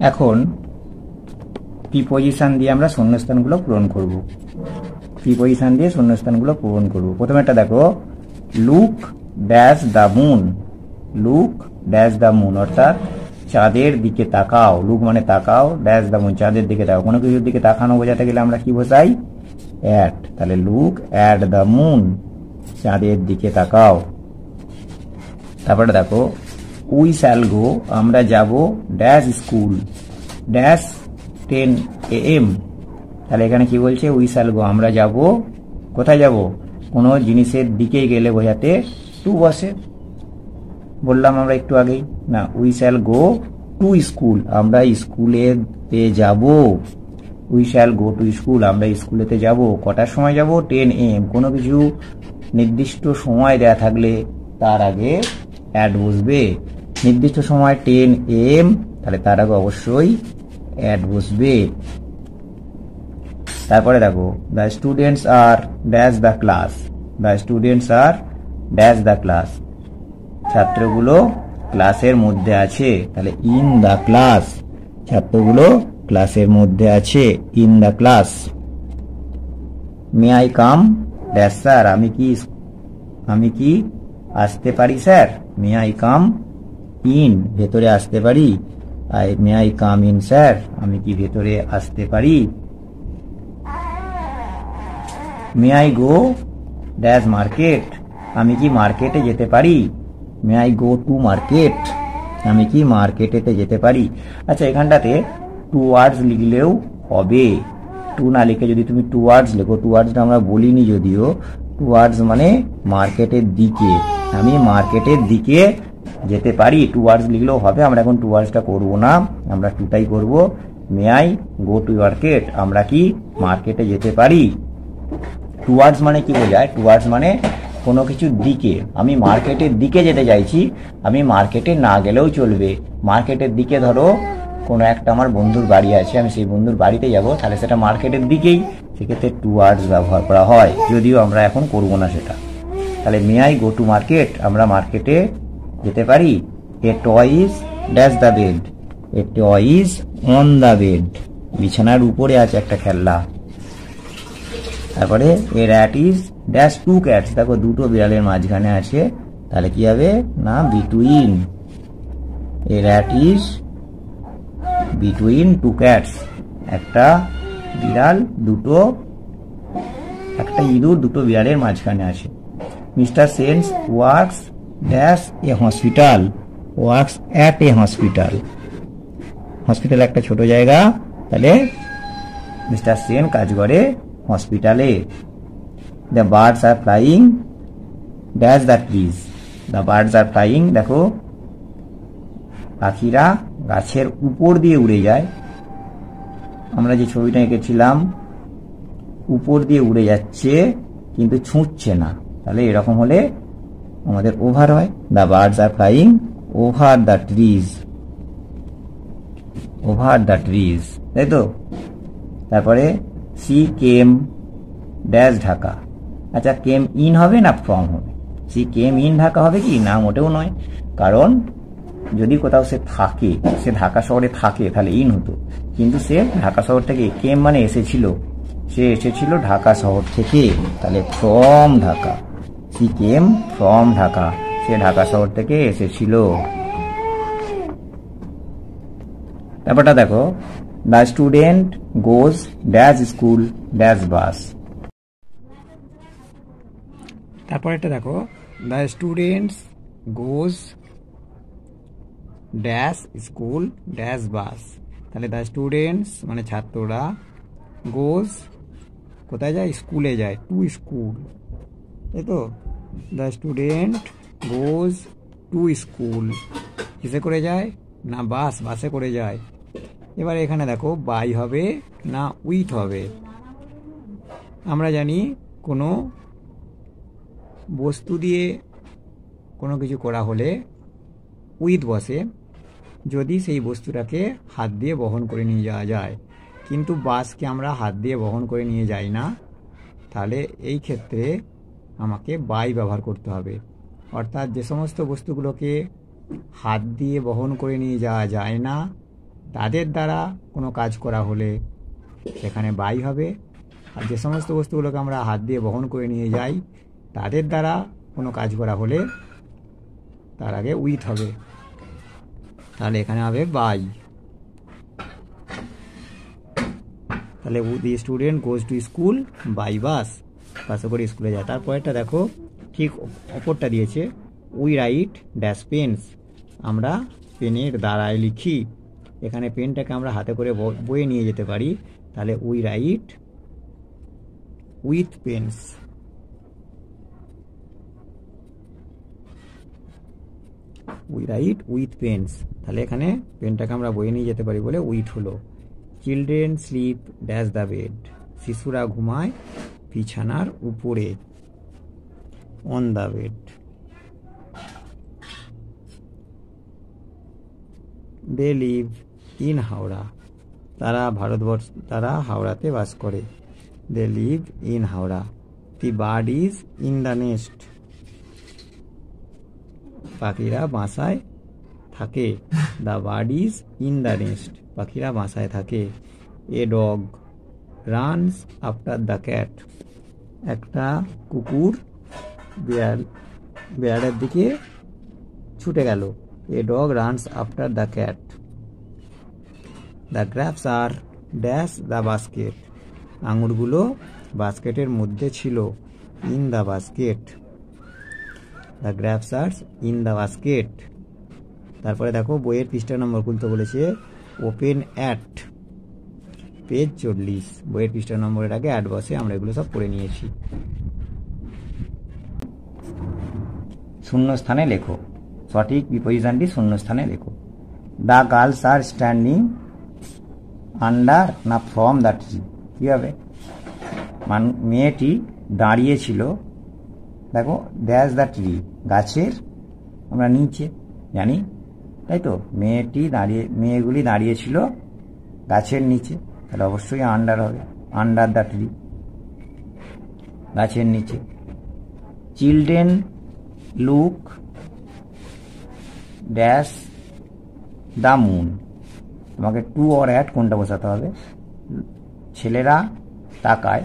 এখন প্রিপজিশন দিয়ে আমরা শূন্যস্থানগুলো পূরণ করব। প্রিপজিশন দিয়ে শূন্যস্থানগুলো পূরণ করব। প্রথমে একটা দেখো, look dash the moon. Look dash the moon অর্থাৎ চাঁদের দিকে তাকাও। লুক মানে তাকাও, ড্যাশ দ্য মুন চাঁদের দিকে তাকাও। কোনো কিছুর দিকে তাকানো বোঝাতে গেলে আমরা কি বোঝাই? অ্যাট। তাহলে লুক অ্যাট দ্য মুন, চাঁদের দিকে তাকাও। তারপরে দেখো, উই শ্যাল গো, আমরা যাব ড্যাশ স্কুল ড্যাশ 10 AM। তাহলে এখানে কি বলছে? উই শ্যাল গো, আমরা যাব। কোথায় যাব? কোনো জিনিসের দিকে গেলে বোঝাতে টু বসে, বললাম আমরা একটু আগেই না। We shall go to school, আমরা স্কুলেতে যাব। We shall go to school, আমরা স্কুলেতে যাব। কটার সময় যাব? 10 AM। কোনো কিছু নির্দিষ্ট সময় দেয়া থাকলে তার আগে অ্যাড বসবে। নির্দিষ্ট সময় 10 AM, তাহলে তার আগে অবশ্যই অ্যাড বসবে। তারপরে দেখো, the students are dash the class. The students are dash the class, ছাত্রগুলো ক্লাসের মধ্যে আছে। তাহলে ইন দ্য ক্লাস, ছাত্রগুলো ক্লাসের মধ্যে আছে, in the class. May I come dash sir, আমি কি আসতে পারি sir? May I come in, ভেতরে আসতে পারি। May I come in sir, আমি কি ভেতরে আসতে পারি? May I go dash market, আমি কি মার্কেটে যেতে পারি? May I go to market, আমি কি মার্কেটেতে যেতে পারি? আচ্ছা, এখানটাতে টু ওয়ার্ডস লিখলেও হবে। টু না লিখে যদি তুমি টু ওয়ার্ডস লেখো, টু ওয়ার্ডসটা আমরা বলিনি যদিও, টু ওয়ার্ডস মানে মার্কেটের দিকে, আমি মার্কেটের দিকে যেতে পারি। টু ওয়ার্ডস লিখলেও হবে। আমরা এখন টু ওয়ার্ডসটা করবো না, আমরা টুটাই করব। মে আই গো টু মার্কেট, আমরা কি মার্কেটে যেতে পারি? টু ওয়ার্ডস মানে কি বোঝায়? টু ওয়ার্ডস মানে কোনো কিছুর দিকে। আমি মার্কেটের দিকে যেতে চাইছি, আমি মার্কেটে না গেলেও চলবে। মার্কেটের দিকে ধরো কোনো একটা আমার বন্ধুর বাড়ি আছে, আমি সেই বন্ধুর বাড়িতে যাব, তাহলে সেটা মার্কেটের দিকেই, সেক্ষেত্রে টু ওয়ার্ডস ব্যবহার করা হয়, যদিও আমরা এখন করব না সেটা। তাহলে may I go to market, আমরা মার্কেটে যেতে পারি। A toy is dash the bed, a toy is on the bed, বিছানার উপরে আছে একটা খেলনা। তারপরে a rat is dash two cats, দেখো দুটো বিড়ালের মাঝখানে আছে, তাহলে কি হবে? না, between. A rat is between two cats, একটা বিড়াল একটা ইঁদুর দুটো বিড়ালের মাঝখানে আছে। Mr Sen's works dash a hospital, works at a hospital, hospital একটা ছোট জায়গা, তাহলে মিস্টার সেন কাজ করে হসপিটালে। The birds are flying dash the trees, the birds are flying, দেখো পাখিরা গাছের উপর দিয়ে উড়ে যায়। আমরা যে ছবিটা এঁকেছিলাম, উপর দিয়ে উড়ে যাচ্ছে কিন্তু ছুঁচ্ছে না, তাহলে এরকম হলে আমাদের ওভার হয়। The birds are flying over the trees, over the trees, তাই তো। তারপরে সি কেম ড্যাশ ঢাকা। আচ্ছা, কেম ইন হবে না ফ্রম হবে? সি কেম ইন ঢাকা হবে কি? না, মোটেও নয়। কারণ যদি কোথাও সে থাকে, সে ঢাকা শহরে থাকে, তাহলে ইন হতো, কিন্তু সে ঢাকা শহর থেকে, কেম মানে এসেছিল, সে এসেছিল ঢাকা শহর থেকে, তাহলে from Dhaka. She came from Dhaka, সে ঢাকা শহর থেকে এসেছিল। ব্যাপারটা দেখো, the student goes dash school dash bus. তারপর এটা দেখো, the students goes dash school dash bus, তাহলে দ্য স্টুডেন্টস মানে ছাত্ররা, গোজ কোথায় যায়? স্কুলে যায়, টু স্কুল, তাই তো। The student goes to school, কিসে করে যায়? না, বাসে করে যায়। এবার এখানে দেখো, বাই হবে না উইথ হবে? আমরা জানি কোনো বস্তু দিয়ে কোনো কিছু করা হলে উইথ বসে, যদি সেই বস্তুটাকে হাত দিয়ে বহন করে নিয়ে যাওয়া যায়, কিন্তু বাসকে আমরা হাত দিয়ে বহন করে নিয়ে যাই না, তাহলে এই ক্ষেত্রে আমাকে বাই ব্যবহার করতে হবে। অর্থাৎ যে সমস্ত বস্তুগুলোকে হাত দিয়ে বহন করে নিয়ে যাওয়া যায় না তাদের দ্বারা কোনো কাজ করা হলে সেখানে বাই হবে। আর যে সমস্ত বস্তুগুলোকে আমরা হাত দিয়ে বহন করে নিয়ে যাই তাদের দ্বারা কোনো কাজ করা হলে তার আগে উইথ হবে, তাহলে এখানে হবে বাই। তাহলে the student goes to school by bus, বাসে করে স্কুলে যায়। তারপরেরটা দেখো, ঠিক অপরটা দিয়েছে, উই রাইট ড্যাশ পেন্স, আমরা পেনের দ্বারায় লিখি। এখানে পেনটাকে আমরা হাতে করে বয়ে নিয়ে যেতে পারি, তাহলে we write with pens. We write with pens, তাহলে এখানে পেনটাকে আমরা বয়ে নিয়ে যেতে পারি বলে উইথ হলো। Children sleep dash the bed, শিশুরা ঘুমায় বিছানার উপরে, on the bed. They live in Howrah, তারা হাওড়াতে বাস করে। They live in Howrah. The bird is in the nest, পাখিরা বাসায় থাকে। The bird is in the nest, পাখিরা বাসায় থাকে। A dog runs after the cat, একটা কুকুর বেড়ালের দিকে ছুটে গেল। A dog runs after the cat. The grapes are dash the basket, আঙুরগুলো বাস্কেটের মধ্যে ছিল। In the basket. The grapes are in the basket. তারপরে দেখো বইয়ের পৃষ্ঠা নম্বর খুলতে বলেছে, ওপেন অ্যাট, পেজ 40। বইয়ের পৃষ্ঠা নম্বরের আগে অ্যাড বসে, আমরা এগুলো সব পড়ে নিয়েছি। শূন্য স্থানে লেখো, সঠিক প্রিপোজিশনটি শূন্য স্থানে লেখো। The girls are standing under না ফ্রম দ্য ট্রি, কী হবে? মেয়েটি দাঁড়িয়েছিল, দেখো ড্যাশ দ্য ট্রি, গাছের আমরা নিচে জানি, তাই তো? মেয়েগুলি দাঁড়িয়েছিল গাছের নিচে, তাহলে অবশ্যই আন্ডার হবে, আন্ডার দ্য ট্রি, গাছের নিচে। Children look dash the moon, তোমাকে টু অর অ্যাট কোনটা বসাতে হবে? ছেলেরা তাকায়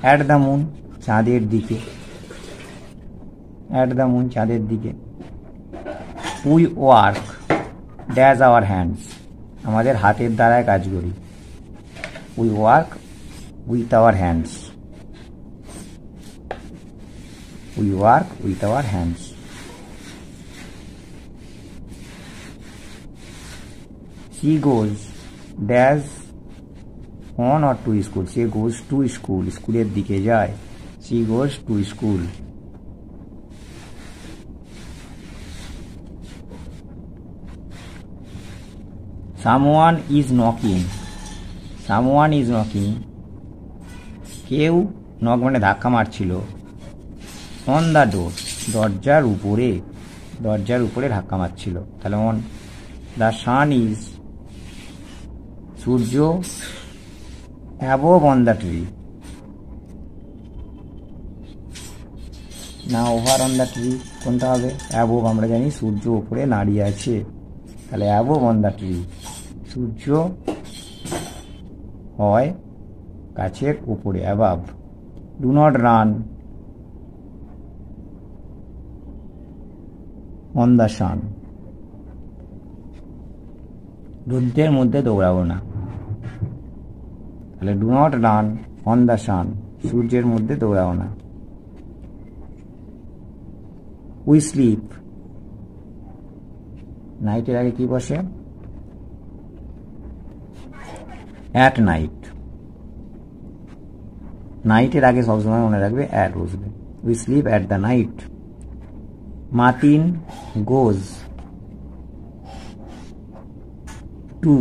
অ্যাট দ্য মুন, চাঁদের দিকে, অ্যাট দ্য মুন, চাঁদের দিকে। We work dash our hands, আমাদের হাতের দ্বারায় কাজ করি। We work with our hands, we work with our hands. She goes dash on or to school, she goes to school, স্কুলের দিকে যায়। She goes to school. Someone is knocking, someone is knocking, কেউ knock মানে ধাক্কা মারছিল। On the door, দরজার উপরে, দরজার উপরে ধাক্কা মারছিল, তাহলে on. The sun is, Surya above on the tree, না ওভার অন দ্য ট্রি, কোনটা হবে? অ্যাবোভ, আমরা জানি সূর্য উপরে দাঁড়িয়ে আছে, তাহলে অ্যাবোভ অন দ্য ট্রি, সূর্য হয় গাছের উপরে, above. Do not run on the sun, রোদ্রের মধ্যে দৌড়াবো না, তাহলে do not run on the sun, সূর্যের মধ্যে দৌড়াবো না। উই স্লিপ, নাইটের আগে কি বসে? অ্যাট নাইট, নাইটের আগে সবসময় মনে রাখবে অ্যাট বসবে। We sleep at the night. Martin goes to,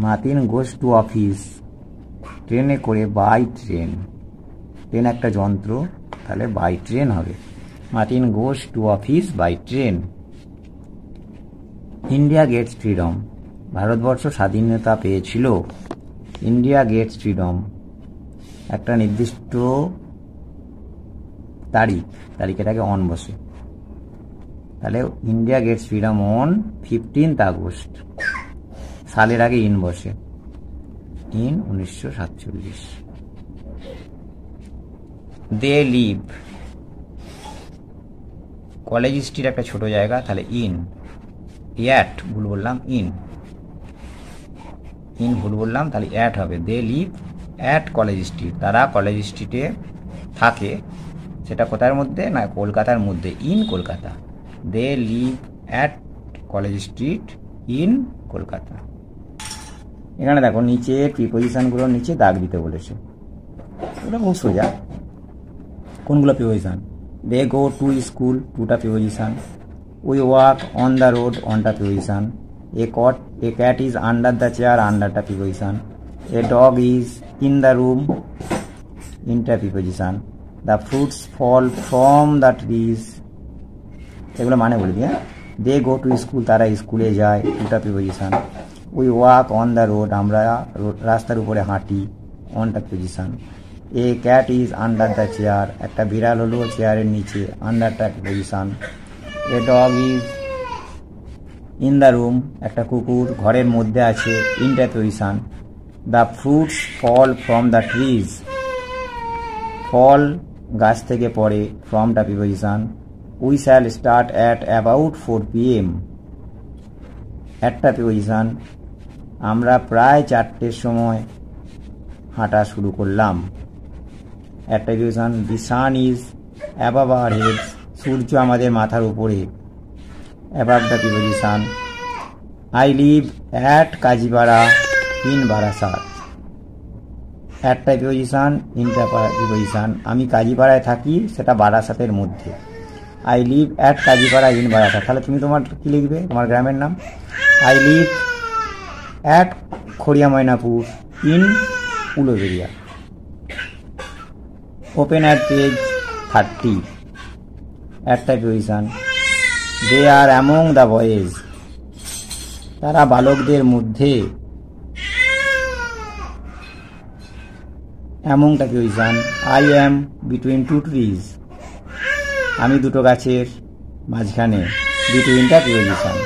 Martin goes to office, ট্রেনে করে, বাই ট্রেন, ট্রেন একটা যন্ত্র, তাহলে বাই ট্রেন হবে। Martin goes to office by train. India gets freedom, ভারতবর্ষ স্বাধীনতা পেয়েছিল। ইন্ডিয়া গেটস ফ্রিডম, একটা নির্দিষ্ট তারিখ, তারিখের আগে অন বসে। তাহলে India gets freedom on 15th August, সালের আগে ইন বসে, in 1947। They live, College Street একটা ছোট জায়গা, তাহলে ইন, অ্যাট ভুল বললাম, ইন ভুল বললাম, তাহলে অ্যাট হবে। They live at College Street, তারা কলেজ স্ট্রিটে থাকে, সেটা কোথার মধ্যে না, কলকাতার মধ্যে, in Kolkata. They live at College Street in Kolkata. এখানে দেখো নিচে প্রিপোজিশনগুলোর নিচে দাগ দিতে বলেছে, ওটা খুব সোজা। কোনগুলো preposition? They go to school, টুটা preposition. We walk on the road, অনটা preposition. A cat is under the chair, আন্ডারটা preposition. A dog is in the room, ইনটা preposition. The fruits fall from the trees, এগুলো মানে বলবি। হ্যাঁ, দে go to school, তারা স্কুলে যায়, টুটা preposition. We walk on the road, আমরা রাস্তার উপরে হাঁটি, অনটা preposition. A cat is under the chair, একটা বিড়াল হলো চেয়ারের নিচে, আন্ডারটা preposition. A dog is in the room, একটা কুকুর ঘরের মধ্যে আছে, ইনটা preposition. The fruits fall from the trees, ফল গাছ থেকে পড়ে, ফ্রমটা preposition. We shall start at about 4 PM, একটা প্রিপোজিশন। আমরা প্রায় 4টের সময় হাঁটা শুরু করলাম, একটা preposition. The sun is above our heads, সূর্য আমাদের মাথার উপরে, অ্যাবাভটা preposition. I live at Kazipara in Barasat, একটা প্রিপোজিশন, ইনটা প্রিপোজিশন। আমি কাজীপাড়ায় থাকি, সেটা বারাসাতের মধ্যে। I live at Kazipara in Barasat, তাহলে তুমি তোমার কি লিখবে, তোমার গ্রামের নাম। I live at Kharia Maynapur in Uluberia. Open at page 30, একটা preposition. They are among the boys, তারা বালকদের মধ্যে, অ্যামংটা preposition. I am between two trees, আমি দুটো গাছের মাঝখানে, বিটুইনটা প্রিপোজিশন।